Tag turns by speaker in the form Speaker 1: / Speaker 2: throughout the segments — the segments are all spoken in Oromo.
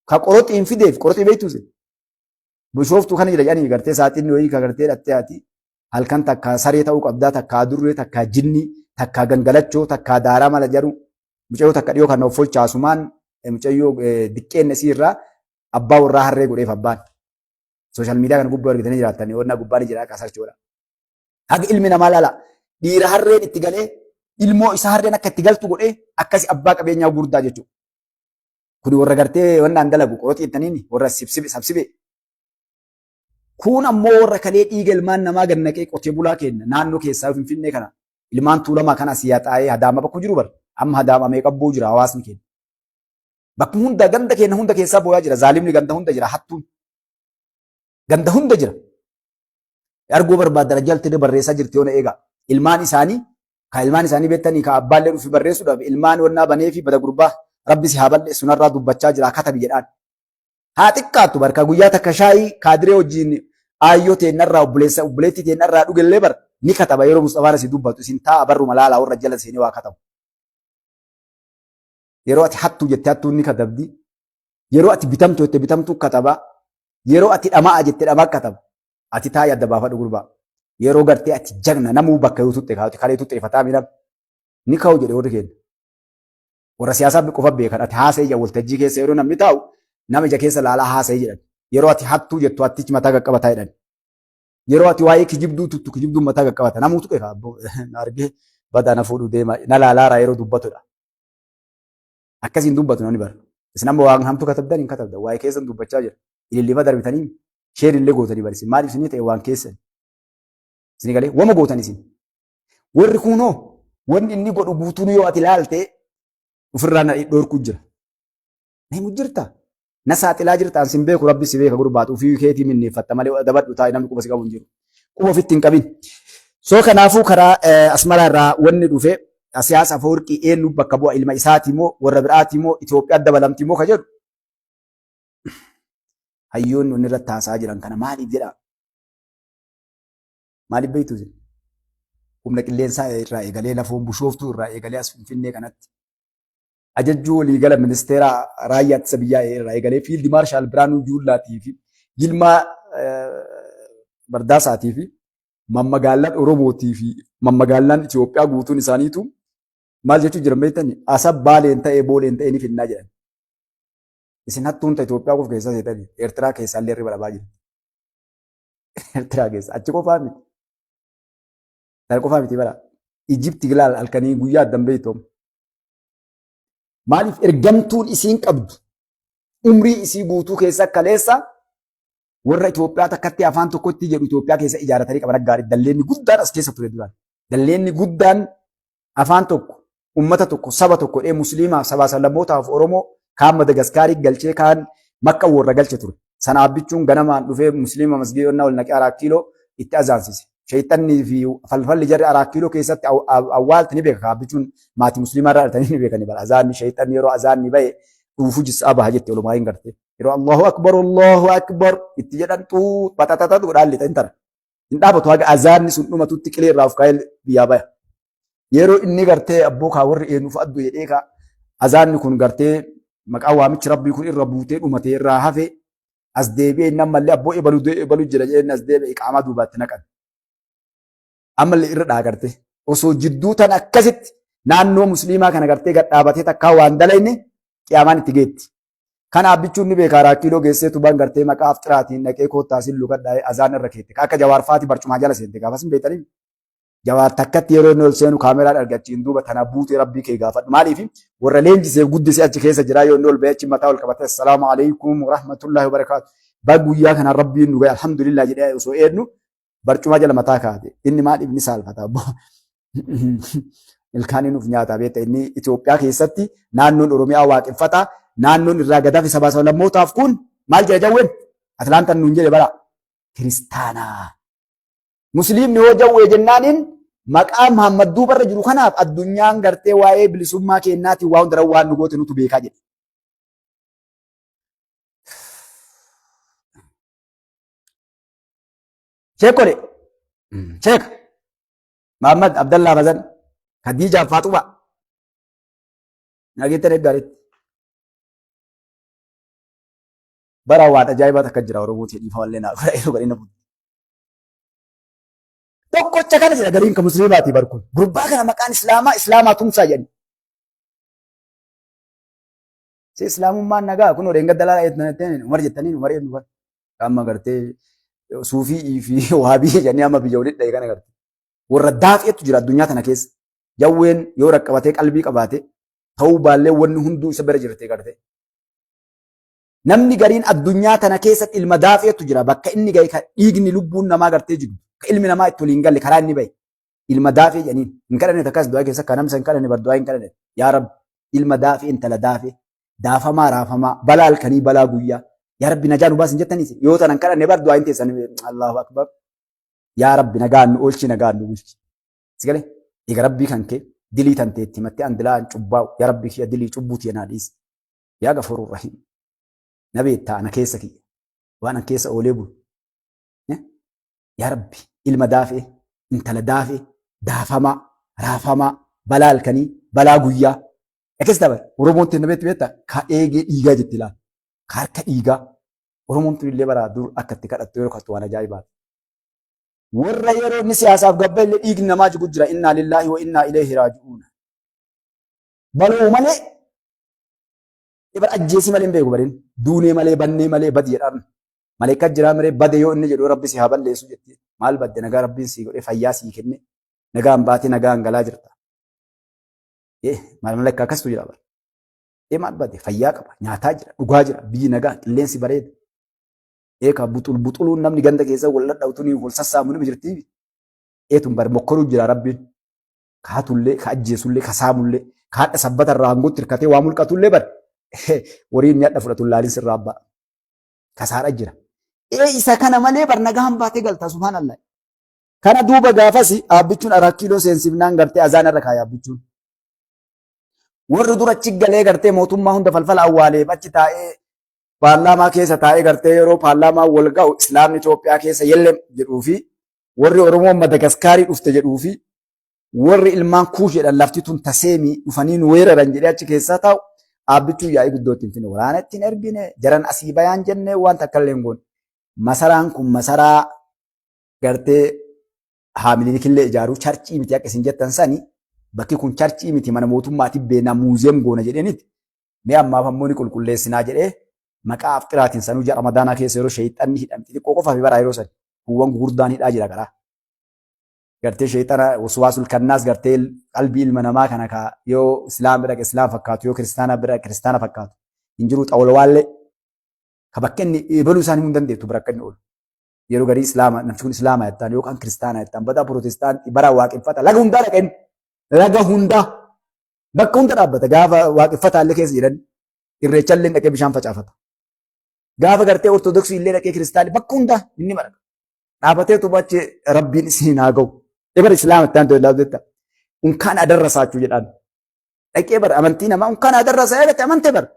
Speaker 1: ka qoroxiin fideef qoroxii beektu sin bishooftu kana jira jedhanii gartee saaxiin wayii ka gartee dhattee ati halkan takka saree ta'uu qabdaa takka durree takka jinni takka gangalachoo takka daaraa mala jedhu mucayyoo takka dhiyoo kan of folchaasumaan mucayyoo diqqeen isii irraa abbaa warraa harree godheef abbaan sooshaal miidiyaa kana gubbaa argitanii jiraatanii onnaa gubbaan jira akka sarchii godha. Haga ilmi namaa laala dhiira harreen itti galee ilmoo isaa harreen akka itti galtu godhee akkasi abbaa qabeenyaa gurguddaa jechuudha. Kuni warra gartee wannaan dalagu qoroxii ittaniini warra sabsibe. Kun ammoo warra kalee dhiiga ilmaan namaa gannaqee qotee bulaa kenna naannoo keessaa Finfinnee kana ilmaan tuulamaa kana asii yaxaa'ee hadaama bakka jiru bara amma hadaama meeqabboo jira hawaasni keenya. Bakki hunda ganda keenya hunda keessaa booyaa jira zaalimni ganda hunda jira hattuun ganda hunda jira. Arguu barbaadda jalti barreessaa jirti yoona eegaa ilmaan isaanii beektanii ka abbaallee dhufi barreessuudhaaf ilmaan wannaa banee fi bada gurbaa rabbi si haa balleessu narraa dubbachaa jira katabi jedhaan. Haa xiqqaattu barka guyyaa takka shaayii kaadiree wajjin aayyoo teennarraa obboleettii teennarraa dhugellee bar ni kataba yeroo Mustafaan si dubbatu isin taa'a barru malaalaa warra jala seenee waa katabu. Yeroo ati hattuu jettee hattuun ni katabdi. Yeroo ati bitamtu jettee bitamtu kataba. Yeroo ati dhamaa jettee dhamaa kataba. Ati taa'i adda baafadhu gurbaa. Yeroo gartee ati jagna namuu bakka yoo tutte kaa'uti kalee tutte fataa miidhama. Ni ka'u jedhee warri keenya. Warra siyaasaa qofa beekan ati haasa'ee ija waltajjii keessa yeroo namni taa'u nama ija keessa laalaa haasa'ee jedhan. Yeroo ati hattuu jettu atichi mataa qaqqabataa jedhan. Yeroo ati waa'ee kijibduu tuttu kijibduun mataa qaqqabata namuu tuqe argee badaa na fuudhuu deema na laalaaraa yeroo dubbatudha. Akkasiin dubbatu namni bara. Isin amma waan hamtu katabdan hin katabdan waa'ee keessan dubbachaa jira. Ilillima darbitanii sheer illee gootanii barsiisan maaliif isin ta'e waan keessan. Isin galee wama gootan isin. Warri kunoo wanni inni godhu guutuun yoo ati ilaalte ofirraa na dhorkuu jira. Na himu jirta. Na saaxilaa jirtaan sin beeku rabbi si beeka gurbaatu ofii keetii minneeffatta malee dabadhu taa'e namni quba si qabu hin jiru. Quba ofitti hin qabin. Soo kanaafuu karaa asmaraa irraa wanni dhufe siyaasa Afawarqii eenyu bakka bu'a ilma isaati moo warra biraati moo Itoophiyaa dabalamti moo ka jedhu. Hayyoonni wanni irratti haasaa jiran kana maaliif jedhaa? Maaliif beektu isin? Humna qilleensaa irraa eegalee lafoon bushooftuu irraa eegalee as Finfinnee kanatti. Ajajjuu waliigala ministeera raayyaa ittisa biyyaa irraa eegalee fiildi maarshaal Biraanuu Juullaatii fi Yilmaa Bardaasaatii fi mammagaalaan Oromootii fi mammagaalaan Itoophiyaa guutuun isaaniitu maal jechuu jiran beektanii asab baaleen ta'ee booleen ta'ee ni finnaa jedhan. Isin hattuun ta'e Itoophiyaa qofa keessa seetanii Eertiraa keessaa illee irra balabaa jiru. Eertiraa keessa achi qofaa miti. Tan qofaa miti bara. Ijipti gilaal halkanii guyyaa addan beektoom. Maaliif ergamtuun isiin qabdu umrii isii guutuu keessa kaleessa warra Itoophiyaa takkatti afaan tokkotti jedhu Itoophiyaa keessa ijaaratanii qaban gaarii dalleenni guddaan as keessa ture duraan. Dalleenni guddaan afaan tokko ummata tokko saba tokko dhee musliimaaf sabaa sablammootaaf Oromoo kaan Madagaskaarii galchee kaan Makka warra galche ture. Sanaaf bichuun ganamaan dhufee musliima masgii onnaa ol naqee 4 kiiloo itti azaansise. Shayxannii fi falfalli jarri 4 kiiloo keessatti awwaalti ni beeka kaabbichuun maatii musliimaa irraa dhaltanii ni beekani bara. Azaanni shayxanni yeroo azaanni bahe dhuufuu jisaa baha jette olumaa hin garte. Yeroo Allahu Akbar itti jedhan xuu baxatatatu dhaalli ta'in tara. Hin dhaabatu haga azaanni sun dhumatutti qilee irraa of kaa'ee biyyaa baya. Yeroo inni gartee abboo kaa warri eenyuuf addu jedhee kaa azaanni kun gartee maqaa waamichi rabbii kun irra buutee dhumatee irraa hafe as deebi'ee inni ammallee abboo ebaluu jira jedhee as deebi'ee iqaamaa duubaatti naqan. Ammallee irra dhaagarte osoo jidduu tan akkasitti naannoo musliimaa kana gartee gad dhaabatee takkaa waan dalayne qiyaamaan itti geetti. Kanaaf bichuun ni beekaa 4 kiiloo geessee tuban gartee maqaa afxiraatiin dhaqee koottaasin lugadhaa azaan irra keette. Akka jawaarfaati barcumaa jala seente gaafas hin beektanii. Jawaar takkatti yeroo inni ol seenu kaameraan argachiin duuba tana buutee rabbii kee gaafadhu. Maaliif warra leenjisee guddisee achi keessa jira yoo inni ol ba'ee achi mataa ol qabatee assalaamu alaykum wa rahmatullahi wa barakaatu. Baa guyyaa kana rabbiin nu gahe alhamdulillah jedhee osoo eenyu barcuma jala mataa kaate. Inni maaliif ni saalfata? Ilkaan nuuf nyaata beekta inni Itoophiyaa keessatti naannoon Oromiyaa waaqeffata. Naannoon irraa gadaaf sabaa sablammootaaf kun maal jedha jawween? Atlaantaan nuun jedhe bara kiristaanaa. Musliimni yoo jawwee jennaaniin maqaa Muhammad duubarra jiru kanaaf addunyaan gartee waa'ee bilisummaa keenyaati waa hundarra waan nu goote nutu beekaa jedhe. Sheekole Sheek Muhammad Abdallah Bazan Khadija Faatuma nageettanii gaariitti. bara waan ajaa'ibaa takka jira Oromootiin dhiifa wallee naa godhina. Tokkocha kana jedha gariin kan musliimaati barkun. Gurbaa kana maqaan islaamaa tumsaa jedhani. Si islaamummaan nagaa kun odeen gaddalaa eettanii umar jettanii umar eenyu bara. Amma gartee suufii fi waabii jedhanii amma biyya walitti dha'e kana gartee. Warra daafeetu jira addunyaa tana keessa. Jawween yoo raqqabatee qalbii qabaate ta'uu baallee wanni hunduu isa bira jirtee gartee. Namni gariin addunyaa tana keessatti ilma daafeetu jira bakka inni gahe kan dhiigni lubbuun namaa gartee jiru. Ka ilmi namaa itti waliin galle karaa inni bahe. Ilma daafee jedhaniin. Hin kadhanne takkas du'aa keessa kan namsa hin kadhanne bar du'aa hin kadhanne. Yaa Rabbi ilma daafee intala daafee daafamaa raafamaa balaa halkanii balaa guyyaa. Yaa Rabbi nagaa nu baasin jettaniis yoo tanan kadhanne bar du'aa hin teessan. Allahu akbar. Yaa Rabbi nagaa nu oolchi nagaa nu bulchi. Sigalee eega Rabbii kan kee dilii tan teetti mattee andilaan cubbaa'u yaa Rabbi kiyya dilii cubbuuti yanaa dhiisi. Yaa Gafuurur Rahiim. Na beektaa ana keessa kiyya waan an keessa oolee bulu. Yaa Rabbi ilma daafee intala daafee daafamaa raafamaa balaa halkanii balaa guyyaa. Akkas ta'a Oromoon teenna beektaa ka eegee dhiigaa jetti ilaala. Ka harka dhiigaa Oromoon tun illee baraa dur akka itti kadhattu yeroo kadhattu waan ajaa'ibaati. Warra yeroo inni siyaasaaf gabba illee dhiigni namaa jigu jira innaa lillaahi wa innaa ilayhi raaji'uun. Baluu malee ibar ajjeesii malee hin beeku bareen duunee malee bannee malee badi jedhaan malee kan jiraa maree bade yoo inni jedhu rabbi si haa balleessu jettee maal badde nagaa rabbiin sii godhee fayyaa sii kenne nagaan baatee nagaan galaa jirta. Maal malakka akkasitu jira bara. Maal badde fayyaa qaba nyaataa jira dhugaa jira biyyi nagaa qilleensi bareeda. Ka buxuluun namni ganda keessa wal dhadhaa'utuun wal sassaamu ni jirti. Eetun bar mokkoruu jira rabbiin. Ka hatullee ka ajjeesullee ka saamullee ka hadha sabbata irraa hangootti hirkatee waa mulqatullee bar. Wariin nyadha fudhatu laalin sirraa abbaa. Kasaara jira. Isa kana malee bar nagaan baatee galtaa subhaanallah. Kana duuba gaafas aabbichuun araakkiiloo seensifnaan gartee azaan irra kaayaa aabbichuun. Warri dura achi galee gartee mootummaa hunda falfala awwaalee achi taa'ee paarlaamaa keessa taa'ee gartee yeroo paarlaamaa wal ga'u islaamni Itoophiyaa keessa yellem jedhuu fi warri Oromoo Madagaskaarii dhufte jedhuu fi warri ilmaan Kuush jedhan lafti tun taseemii dhufanii nu weeraran jedhee achi keessaa taa'u aabbichuu yaa'ii guddootti hin finne waraana ittiin ergine jaran asii bayaan jennee waan takka illee hin goone. Masaraan kun masaraa gartee haamiliin killee ijaaruu charchii miti akka isin jettan sani bakki kun charchii miti mana mootummaatiif beenaa muuzeem goona jedheeniti. Mee ammaaf ammoo ni qulqulleessinaa jedhee maqaa afxiraatiin sanuu ja'a ramadaanaa keessa yeroo sheeyxanni hidhamti xiqqoo qofaa fi baraa yeroo sani kuuwwan gurguddaan hidhaa jira karaa. Gartee sheeyxana waswaasul kannaas gartee qalbii ilma namaa kana ka yoo islaam bira islaam fakkaatu yoo kiristaana bira kiristaana fakkaatu hin jiru xawlawaallee ka bakka inni eebaluu isaanii hin dandeettu bira akka inni oolu. Yeroo garii islaama namni kun islaama jettaan yookaan kiristaana jettaan badaa pirootestaantii bara waaqeffata laga hundaa dhaqeen laga hundaa bakka hunda dhaabbata gaafa waaqeffataa illee keessa jedhan irreecha illee dhaqee bishaan facaafata. Gaafa gartee ortodoksii illee dhaqee kiristaanii bakka hundaa inni marga. Dhaabbatee tubachi rabbiin isiin haa ga'u. Ebar islaama ittaan ta'e laafdetta. Unkaan adarrasaachuu jedhaan. Dhaqee bara amantii namaa unkaan adarrasaa eegate amantee bara.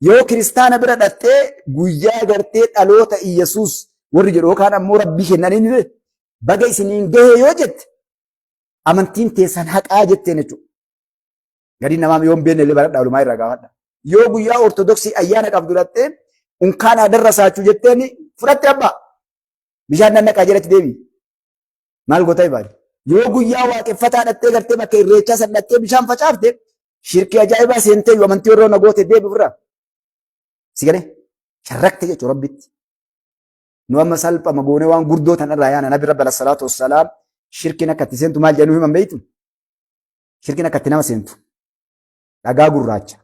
Speaker 1: Yoo kiristaana bira dhattee guyyaa gartee dhaloota Iyyasuus warri jedhu yookaan ammoo rabbii kennanii baga isiniin gahee yoo jette amantiin teessan haqaa jetteen jechuudha. Gadiin namaa yoo hin beekne illee bara dhaalumaa irraa gaafadha. Yoo guyyaa ortodoksii ayyaana qabdu dhattee unkaan adarrasaachuu jetteen fudhatte abbaa. Bishaan nannaqaa jalatti deebi. Maal goota ibaadu? Yoo guyyaa waaqeffataa dhattee gartee bakka irreechaa san dhattee bishaan facaafte shirkii ajaa'ibaa seentee yoo amantii warra na goote deebi ofirraa. Sigalee sharrakte jechuudha rabbitti. Nu amma salphama goonee waan gurdoo tan irraa yaana nabi rabbi salaatu wassalaam shirkiin akka itti seentu maal jedhanii himan beeytu? Shirkiin akka itti nama seentu. Dhagaa gurraacha.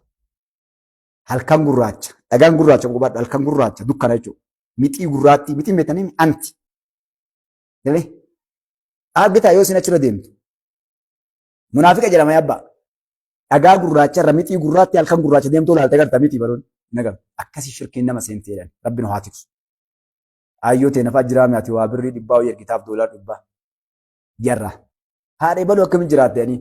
Speaker 1: Halkan gurraacha. Dhagaan gurraacha qubadha halkan gurraacha dukkana jechuudha. Mixii gurraattii mixii meetanii anti. Galee dhaabbitaa yoo isin achirra deemtu. Munaafiqa jedhama yabbaa. Dhagaa gurraacha irra mixii gurraattii halkan gurraacha deemtuu laaltee garta mixii baroonni. Nagar akkasi shirkiin nama seenteedhaan rabbiin haa tiksu. Ayyoo ta'e nafaa jiraame ati waa birrii dhibbaa wayii ergitaaf doolaa dhibbaa. Jarra. Haadha baluu akkamiin jiraatte jedhanii.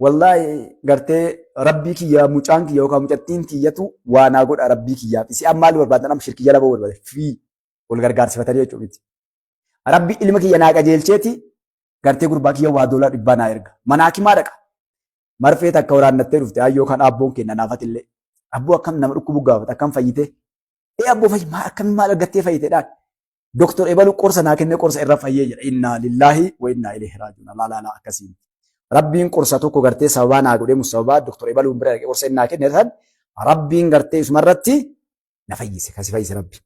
Speaker 1: Wallaahi gartee rabbii kiyyaa mucaan kiyya yookaan mucattiin kiyyatu waa naa godha rabbii kiyyaaf. Isi amma maal barbaadan amma shirkii jala ba'uu barbaade. Fii wal gargaarsifatanii jechuudha miti. Rabbi ilma kiyya naa qajeelcheeti gartee gurbaa kiyya waa doolaa dhibbaa naa erga. Mana hakimaa dhaqa. Marfee takka waraannattee dhufte ayyoo kan abboon kenna naafatillee. Abboo akkam nama dhukkubu gaafata akkam fayyite. Abboo akkam maal argattee fayyiteedhaan. Doktor Ebalu qorsa naa kennee qorsa irra fayyee jedha. Inna lillahi wa inna ilaihi raaji'uun. Laalaa akkasiin. Rabbiin qorsa tokko gartee sababaa naa godhee musababaa Doktor Ebaluun bira qorsa innaa kenne san Rabbiin gartee isumarratti na fayyise. Kasi fayyise Rabbi.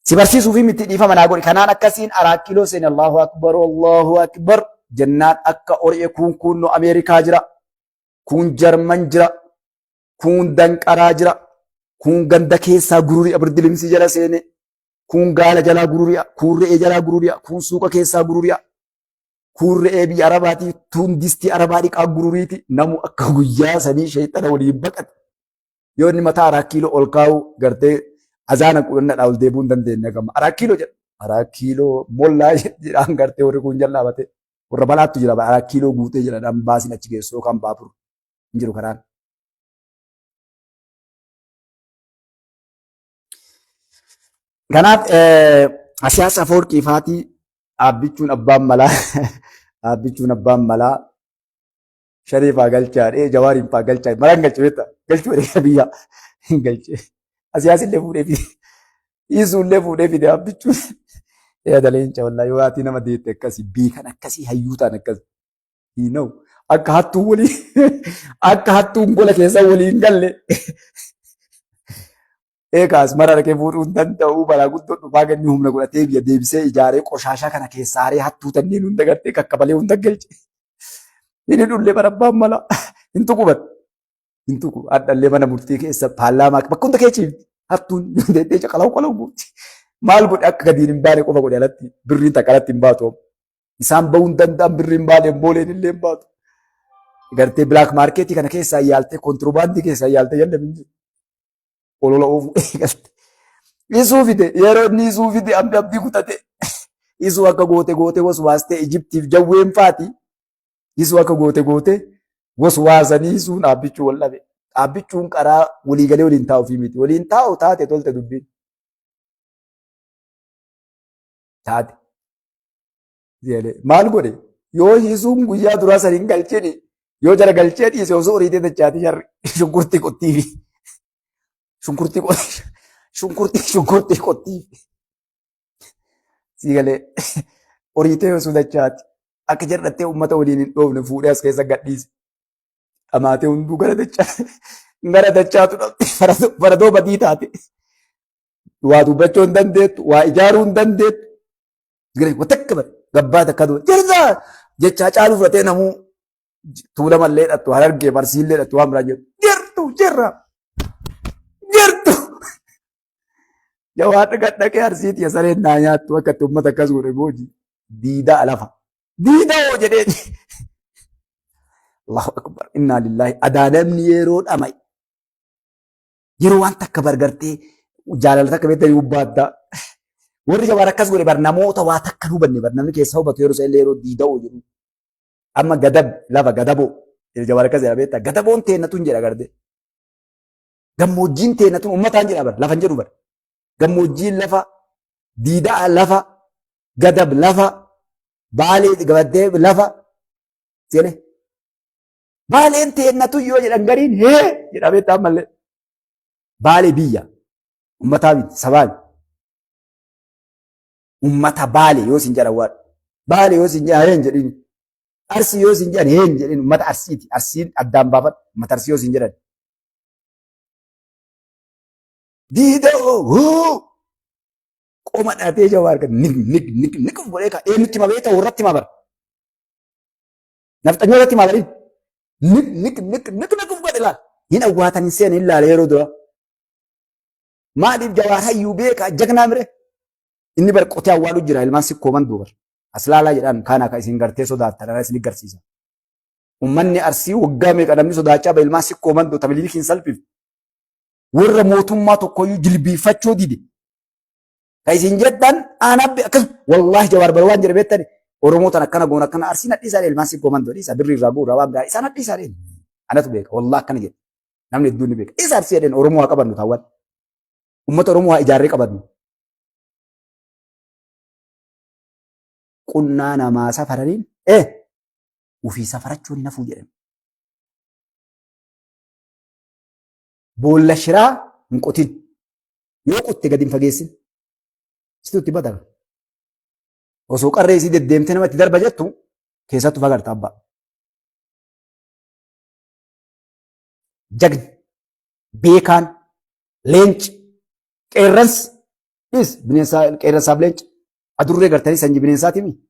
Speaker 1: Si barsiisuu fi miti dhiifama naa godhe. Kanaan akkasiin 4 kiiloo seene Allahu akbar Allahu akbar jennaan akka ori'e kun no Ameerikaa jira. Kun Jarman jira. Kun danqaraa jira. Kun ganda keessaa gururi abirdilimsi jala seene. Kun gaala jalaa gururi'a. Kun re'ee jalaa gururi'a. Kun suuqa keessaa gururi'a. Kun re'ee biyya Arabaati. Tun distii Arabaa dhiqaa gururiiti. Namu akka guyyaa sanii sheexana waliin baqate. Yoo inni mataa 4 kiiloo ol kaa'u gartee azaana qulannadhaa ol deebi'uu hin dandeenye gama. 4 kiiloo jedha. 4 kiiloo mollaa jedhaan gartee warri kun jallaabate. Warra balaattu jira 4 kiiloo guutee jedhan baasiin achi geessu yookaan baabur hin jiru karaan. Kanaaf Asiyaas Afoorqii faatii dhaabbichuun abbaan malaa Shariifaa galchaadhee Jawaariin faa galchaa maraan galchee galchuu biyya hin galchee Asiyaas illee fuudhee fide Iisuu illee fuudhee fide dhaabbichuun daleencha wallaahi yoo ati nama deette akkasii beekan akkasii hayyuu ta'an akkasii hiina'u akka hattuun gola keessa waliin galle. Eegaas mara dhaqee fuudhuu hin danda'u balaa guddoo dhufaa ganni humna godhatee biyya deebisee ijaaree qoshaashaa kana keessaaree hattuu tanneen hunda gartee kakkabalee hunda galche. Inni dhullee barabbaan mala hin tuqubat. Hin tuqu addallee mana murtii keessa paarlaamaa bakka hunda keechiifti. Hattuun deettee caqalawu buuti. Maal godhe akka gadiin hin baane qofa godhe alatti birriin takka alatti hin baatu. Isaan bahuu hin danda'an birriin hin baane booleen illee hin baatu. Gartee bilaak maarkeetii kana keessaa yaaltee kontirobaandii keessaa yaaltee jalla hin jiru. Olola oofuu eegalte. Isuu fide yeroo inni isuu fide abdii kutate. Isuu akka goote waswaastee Ijiptiif jawween faati. Isuu akka goote waswaasanii isuun dhaabbichuu wal dhabe. Dhaabbichuun karaa waliigalee waliin taa'uu fi miti. Waliin taa'u taate tolte dubbiin. Taate. Maal godhe? Yoo isuun guyyaa duraa saniin galchini yoo jala galchee dhiise osoo horiitee dachaati sharri shunkurtii qottiifi. Shunkurtii qottii. Siigalee horiitee osoo dachaati. Akka jedhattee uummata waliin hin dhoofne fuudhee as keessa gadhiise. Dhamaatee hunduu gara dachaatu dhabde faradoo badii taate. Waa dubbachuu hin dandeettu, waa ijaaruu hin dandeettu. Siigalee watakka bare gabbaa takka dura jirtaa jechaa caaluu fudhatee namuu tuulamallee dhattu harargee barsiillee dhattu waan biraa jedhu jirra. Jawaadha gadhaqee arsiiti sareen naa nyaattu akka itti uummata akkas godhe booji diidaa lafa. Diidaa hoo jedhee. Allahu akbar inna lillahi adaadamni yeroo dhama'e. Yeroo waan takka bargartee jaalala takka beektanii hubbaaddaa. Warri jawaar akkas godhe bar namoota waa takka hubanne bar namni keessa hubatu yeroo isa illee yeroo diidaa hoo jedhu. Amma gadab lafa gadaboo. Jawaar akkas jedha beektaa gadaboon teennatuun jedha gardee. Gammoojjiin teennatuun uummataan jedha bar lafan jedhu bar. Gammoojjiin lafa, diidaa lafa, gadab lafa, baalee gabaddee lafa. Seene. Baaleen teennatu yoo jedhan gariin hee jedhamee ta'an mallee. Baalee biyya. Uummataa miti sabaan. Uummata baalee yoo sin jedhan waan. Baalee yoo sin jedhan heen jedhini. Arsii yoo sin jedhan heen jedhini. Uummata arsiiti. Arsiin addaan baafadha. Uummata arsii yoo sin jedhan. Diidoo qoma dhaatee jawaar kan nik godhee ka eenyutti hima beektaa warratti hima bara. Nafxanyoo irratti hima bariin nik godhe laal. Hin awwaatan hin seenan hin laala yeroo dura. Maaliif jawaar hayyuu beekaa jagnaa mire. Inni bar qotee awwaaluu jira ilmaan sikkoo manduu bar. As laalaa jedhaan kaan akka isin gartee sodaattan ana isin garsiisa. Uummanni arsii waggaa meeqa namni sodaachaa bahe ilmaan sikkoo manduu tabilii hin salphifne. Warra mootummaa tokkoyyuu jilbiifachuu dide. Kan isin jettan aanabbe akkas wallaahi jawaar bara waan jedhe beektani Oromootaan akkana goona akkana arsiin hadhiisaa ilmaan sikkoo mandoo dhiisa birrii irraa guuraa waan biraa isaan hadhiisaa dheen. Anatu beeka wallaahi akkana jedhe namni hedduun ni beeka. Isa arsii jedheen Oromoo haa qabannu taawwan. Uummata Oromoo haa ijaarree qabannu. Qunnaa namaa safaraniin ufii safarachuun hin hafuu jedhan. boolla shiraa hin qotin. Yoo qotte gadi hin fageessin. Situtti badala. Osoo qarree isii deddeemtee namatti darba jettu keessattuu fagarta abbaa. Jagni, beekaan, leenci, qeerransi, qeerransaaf leenci. Adurree gartanii sanyii bineensaati miti.